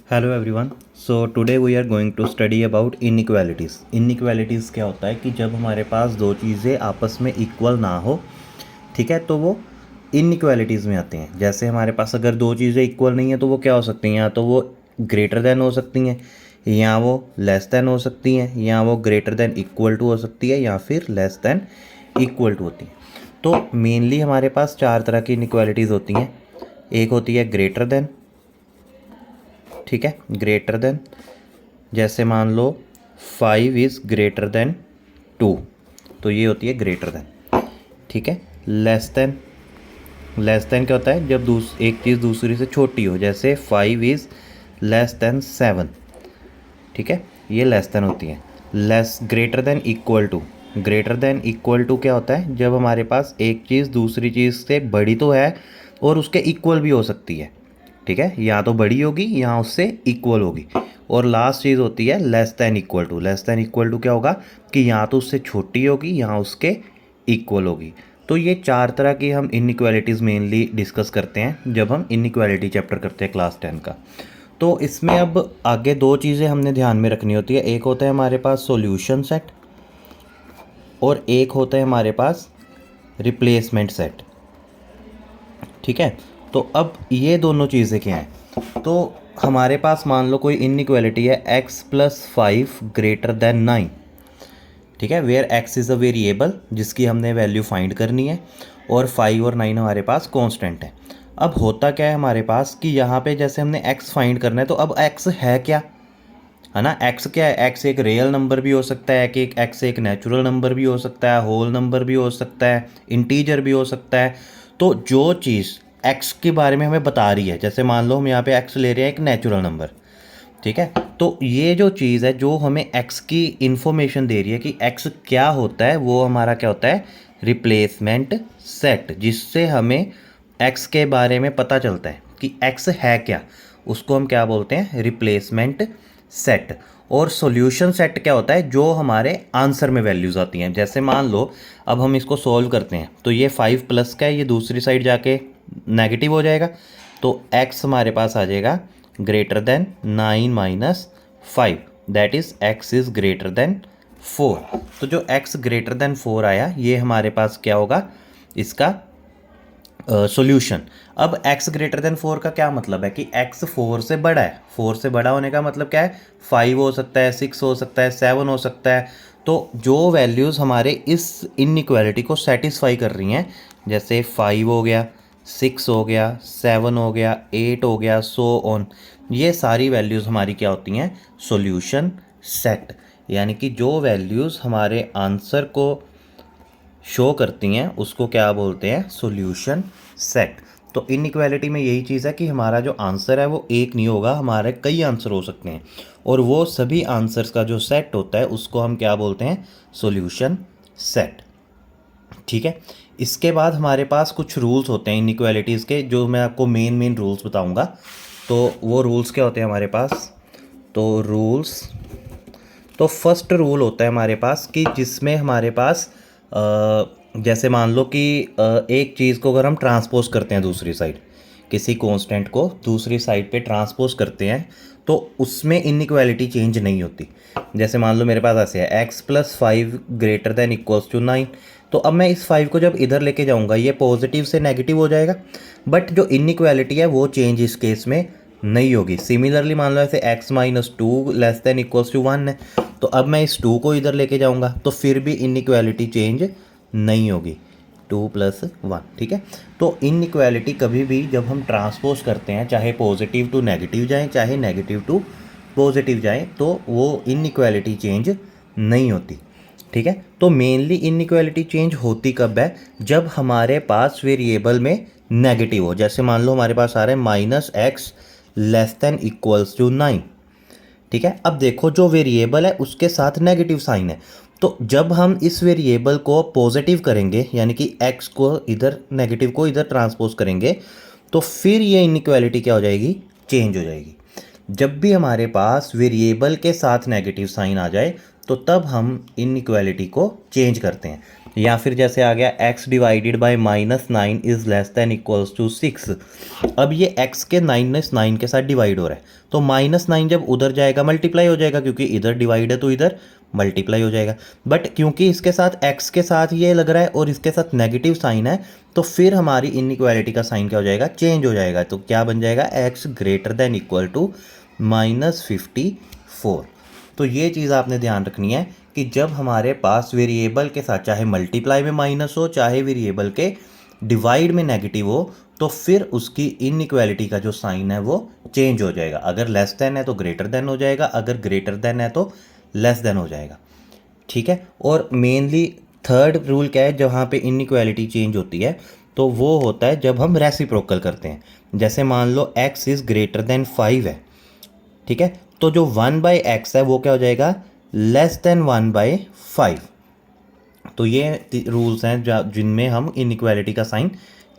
Hello everyone. So today we are going to study about inequalities. Inequalities क्या होता है कि जब हमारे पास दो चीज़ें आपस में इक्वल ना हो, ठीक है, तो वो इनइक्वालिटीज़ में आते हैं। जैसे हमारे पास अगर दो चीज़ें इक्वल नहीं है तो वो क्या हो सकती हैं, या तो वो ग्रेटर देन हो सकती हैं, या वो लेस देन हो सकती हैं, या वो ग्रेटर देन इक्वल टू हो सकती है, या फिर लेस देन इक्वल टू होती हैं। तो मेनली हमारे पास चार तरह की इनइक्वालिटीज़ होती हैं। एक होती है ग्रेटर देन, ठीक है, ग्रेटर देन। जैसे मान लो 5 इज़ ग्रेटर देन 2, तो ये होती है ग्रेटर देन, ठीक है। लेस देन, लेस देन क्या होता है, जब एक चीज़ दूसरी से छोटी हो। जैसे 5 इज़ लेस देन 7, ठीक है, ये लेस देन होती है। Less greater than equal to, greater than equal to क्या होता है, जब हमारे पास एक चीज़ दूसरी चीज़ से बड़ी तो है और उसके इक्वल भी हो सकती है, ठीक है, या तो बड़ी होगी या उससे इक्वल होगी। और लास्ट चीज़ होती है less than equal to. Less than equal to क्या होगा कि या तो उससे छोटी होगी या उसके इक्वल होगी। तो ये चार तरह की हम इनइक्वालिटीज़ मेनली डिस्कस करते हैं जब हम इनइक्वालिटी चैप्टर करते हैं क्लास 10 का। तो इसमें अब आगे दो चीज़ें हमने ध्यान में रखनी होती है। एक होता है हमारे पास सॉल्यूशन सेट और एक होता है हमारे पास रिप्लेसमेंट सेट, ठीक है। तो अब ये दोनों चीज़ें क्या हैं, तो हमारे पास मान लो कोई इनइक्वालिटी है x+5 ग्रेटर देन 9, ठीक है, where x is a variable जिसकी हमने वैल्यू फाइंड करनी है, और 5 और 9 हमारे पास कांस्टेंट है। अब होता क्या है हमारे पास कि यहाँ पे जैसे हमने x फाइंड करना है, तो अब x है क्या, है ना। x क्या है, x एक रियल नंबर भी हो सकता है, कि x एक नेचुरल नंबर भी हो सकता है, होल नंबर भी हो सकता है, इंटीजर भी हो सकता है। तो जो चीज़ x के बारे में हमें बता रही है, जैसे मान लो हम यहाँ पे x ले रहे हैं एक नेचुरल नंबर, ठीक है, तो ये जो चीज़ है जो हमें x की इंफॉर्मेशन दे रही है कि x क्या होता है, वो हमारा क्या होता है, रिप्लेसमेंट सेट, जिससे हमें x के बारे में पता चलता है कि x है क्या, उसको हम क्या बोलते हैं, रिप्लेसमेंट सेट। और सॉल्यूशन सेट क्या होता है, जो हमारे आंसर में वैल्यूज़ आती हैं। जैसे मान लो अब हम इसको सॉल्व करते हैं, तो ये 5 प्लस का है, ये दूसरी साइड जाके नेगेटिव हो जाएगा, तो x हमारे पास आ जाएगा greater than 9 minus 5, that is x is greater than 4। तो जो x ग्रेटर देन 4 आया, ये हमारे पास क्या होगा, इसका सॉल्यूशन। अब x ग्रेटर देन 4 का क्या मतलब है कि x 4 से बड़ा है। 4 से बड़ा होने का मतलब क्या है, 5 हो सकता है, 6 हो सकता है, 7 हो सकता है। तो जो वैल्यूज़ हमारे इस इनइक्वालिटी को सेटिस्फाई कर रही हैं, जैसे 5 हो गया, 6 हो गया, 7 हो गया, 8 हो गया, सो ऑन, ये सारी वैल्यूज़ हमारी क्या होती हैं, सॉल्यूशन सेट। यानी कि जो वैल्यूज़ हमारे आंसर को शो करती हैं उसको क्या बोलते हैं, सॉल्यूशन सेट। तो इनइक्वालिटी में यही चीज़ है कि हमारा जो आंसर है वो एक नहीं होगा, हमारे कई आंसर हो सकते हैं, और वो सभी आंसर्स का जो सेट होता है उसको हम क्या बोलते हैं, सॉल्यूशन सेट, ठीक है। इसके बाद हमारे पास कुछ रूल्स होते हैं इनइक्वालिटीज़ के, जो मैं आपको मेन रूल्स बताऊंगा। तो वो रूल्स क्या होते हैं हमारे पास, तो रूल्स, तो फर्स्ट रूल होता है हमारे पास कि जिसमें हमारे पास जैसे मान लो कि एक चीज़ को अगर हम ट्रांसपोज करते हैं दूसरी साइड, किसी कांस्टेंट को दूसरी साइड पे ट्रांसपोज करते हैं, तो उसमें इनइक्वालिटी चेंज नहीं होती। जैसे मान लो मेरे पास ऐसे है x+5 greater than equals to 9, तो अब मैं इस 5 को जब इधर लेके जाऊंगा ये पॉजिटिव से नेगेटिव हो जाएगा, बट जो इनइक्वालिटी है वो चेंज इस केस में नहीं होगी। सिमिलरली मान लो ऐसे x-2 less than equals to 1 है, तो अब मैं इस 2 को इधर लेके जाऊंगा तो फिर भी इनइक्वालिटी चेंज नहीं होगी, 2+1, ठीक है। तो इनइक्वालिटी कभी भी जब हम ट्रांसपोज करते हैं, चाहे पॉजिटिव टू नेगेटिव जाए, चाहे नेगेटिव टू पॉजिटिव जाए, तो वो इनइक्वालिटी चेंज नहीं होती, ठीक है। तो मेनली इनइक्वालिटी चेंज होती कब है, जब हमारे पास वेरिएबल में नेगेटिव हो। जैसे मान लो हमारे पास आ रहा है -x less than equals to 9, ठीक है। अब देखो जो वेरिएबल है उसके साथ नेगेटिव साइन है, तो जब हम इस वेरिएबल को पॉजिटिव करेंगे, यानी कि x को इधर, नेगेटिव को इधर ट्रांसपोज करेंगे, तो फिर ये इनइक्वालिटी क्या हो जाएगी, चेंज हो जाएगी। जब भी हमारे पास वेरिएबल के साथ नेगेटिव साइन आ जाए तो तब हम इनइक्वालिटी को चेंज करते हैं। या फिर जैसे आ गया x divided by -9 is less than equals to 6। अब ये x के 9 के साथ डिवाइड हो रहा है, तो -9 जब उधर जाएगा मल्टीप्लाई हो जाएगा, क्योंकि इधर डिवाइड है तो इधर मल्टीप्लाई हो जाएगा। बट क्योंकि इसके साथ x के साथ ये लग रहा है और इसके साथ नेगेटिव साइन है, तो फिर हमारी इनइक्वालिटी का साइन क्या हो जाएगा, चेंज हो जाएगा। तो क्या बन जाएगा, x greater than equal to -54। तो ये चीज़ आपने ध्यान रखनी है कि जब हमारे पास वेरिएबल के साथ चाहे मल्टीप्लाई में माइनस हो चाहे वेरिएबल के डिवाइड में नेगेटिव हो, तो फिर उसकी इनइक्वालिटी का जो साइन है वो चेंज हो जाएगा। अगर लेस देन है तो ग्रेटर देन हो जाएगा, अगर ग्रेटर देन है तो लेस देन हो जाएगा। ठीक है। और मेनली थर्ड रूल क्या है, जहाँ पे इनइक्वालिटी चेंज होती है तो वो होता है जब हम रेसिप्रोकल करते हैं। जैसे मान लो x इज़ ग्रेटर देन 5 है, ठीक है, तो जो 1/x है वो क्या हो जाएगा, लेस देन 1/5। तो ये रूल्स हैं जिनमें हम इनइक्वालिटी का साइन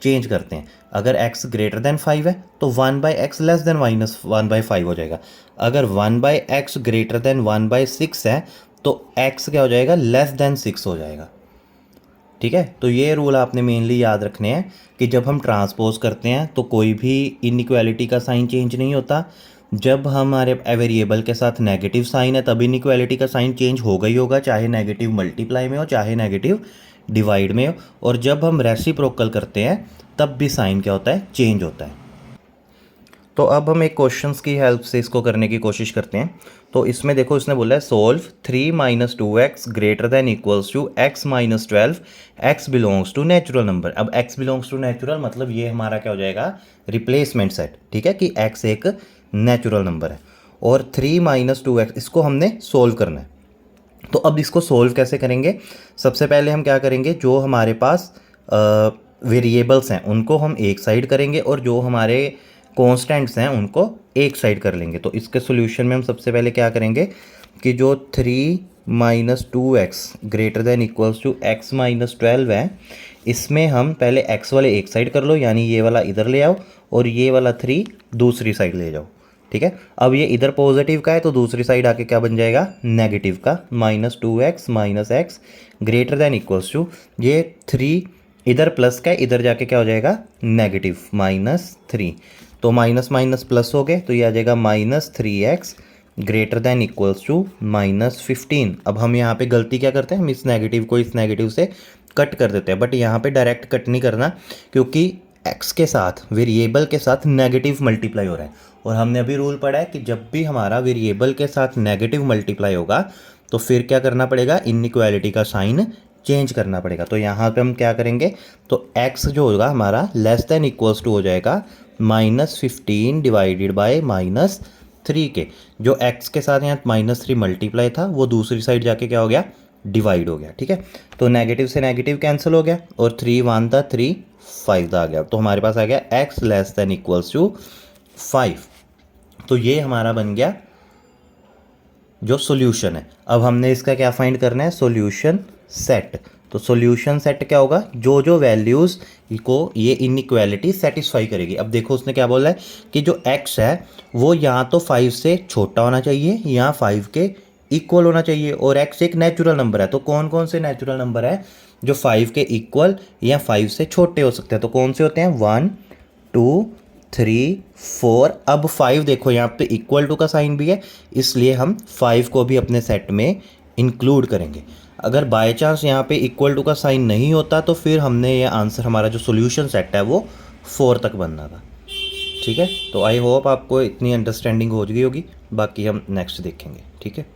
चेंज करते हैं। अगर x ग्रेटर देन 5 है तो 1/x लेस देन -1/5 हो जाएगा। अगर 1/x ग्रेटर देन 1/6 है तो x क्या हो जाएगा, लेस देन 6 हो जाएगा। ठीक है। तो ये रूल आपने मेनली याद रखने हैं कि जब हम ट्रांसपोज करते हैं तो कोई भी इनइक्वालिटी का साइन चेंज नहीं होता। जब हमारे वेरिएबल के साथ नेगेटिव साइन है तब इनइक्वालिटी का साइन चेंज होगा ही होगा, चाहे नेगेटिव मल्टीप्लाई में हो चाहे नेगेटिव डिवाइड में हो। और जब हम रेसिप्रोकल करते हैं तब भी साइन क्या होता है, चेंज होता है। तो अब हम एक क्वेश्चंस की हेल्प से इसको करने की कोशिश करते हैं। तो इसमें देखो, इसने बोला है solve 3 - 2x greater than equals to x - 12, x belongs to natural number. अब x बिलोंग्स टू नेचुरल मतलब ये हमारा क्या हो जाएगा, रिप्लेसमेंट सेट। ठीक है, कि x एक नेचुरल नंबर है और 3 - 2x इसको हमने सोल्व करना है। तो अब इसको सोल्व कैसे करेंगे, सबसे पहले हम क्या करेंगे, जो हमारे पास वेरिएबल्स हैं उनको हम एक साइड करेंगे और जो हमारे कॉन्स्टेंट्स हैं उनको एक साइड कर लेंगे। तो इसके सॉल्यूशन में हम सबसे पहले क्या करेंगे कि जो 3 - 2x greater than equals to x - 12 है, इसमें हम पहले x वाले एक साइड कर लो, यानी ये वाला इधर ले आओ और ये वाला 3 दूसरी साइड ले जाओ। ठीक है। अब ये इधर पॉजिटिव का है तो दूसरी साइड आके क्या बन जाएगा, नेगेटिव का, -2x - x greater than equals to ये 3 इधर प्लस का है, इधर जाके क्या हो जाएगा, नेगेटिव -3। तो माइनस माइनस प्लस हो गए तो ये आ जाएगा -3x greater than equals to -15। अब हम यहाँ पे गलती क्या करते हैं, हम इस नेगेटिव को इस नेगेटिव से कट कर देते हैं। बट यहाँ पे डायरेक्ट कट नहीं करना, क्योंकि x के साथ वेरिएबल के साथ नेगेटिव मल्टीप्लाई हो रहा है। और हमने अभी रूल पढ़ा है कि जब भी हमारा वेरिएबल के साथ नेगेटिव मल्टीप्लाई होगा तो फिर क्या करना पड़ेगा, इनइक्वालिटी का साइन चेंज करना पड़ेगा। तो यहाँ पे हम क्या करेंगे, तो x जो होगा हमारा लेस देन इक्वल्स टू हो जाएगा -15 डिवाइडेड बाय -3 के। जो x के साथ यहाँ -3 मल्टीप्लाई था वो दूसरी साइड जाके क्या हो गया, डिवाइड हो गया। ठीक है। तो नेगेटिव से नेगेटिव कैंसिल हो गया और 3 1 था, 3 5 आ गया। तो हमारे पास आ गया x less than equals to 5। तो ये हमारा बन गया जो सॉल्यूशन है। अब हमने इसका क्या फाइंड करना है, सॉल्यूशन सेट। तो सॉल्यूशन सेट क्या होगा, जो जो वैल्यूज़ को ये इनइक्वालिटी सेटिस्फाई करेगी। अब देखो उसने क्या बोला है कि जो x है वो या तो 5 से छोटा होना चाहिए या 5 के इक्वल होना चाहिए, और x एक नेचुरल नंबर है। तो कौन कौन से नेचुरल नंबर है जो 5 के इक्वल या 5 से छोटे हो सकते हैं, तो कौन से होते हैं, 1 2 3 4। अब 5 देखो यहाँ पे इक्वल टू का साइन भी है, इसलिए हम 5 को भी अपने सेट में इंक्लूड करेंगे। अगर बाय चांस यहाँ पे इक्वल टू का साइन नहीं होता तो फिर हमने ये आंसर, हमारा जो सॉल्यूशन सेट है वो 4 तक बनना था। ठीक है। तो आई होप आपको इतनी अंडरस्टैंडिंग हो गई होगी, बाकी हम नेक्स्ट देखेंगे। ठीक है।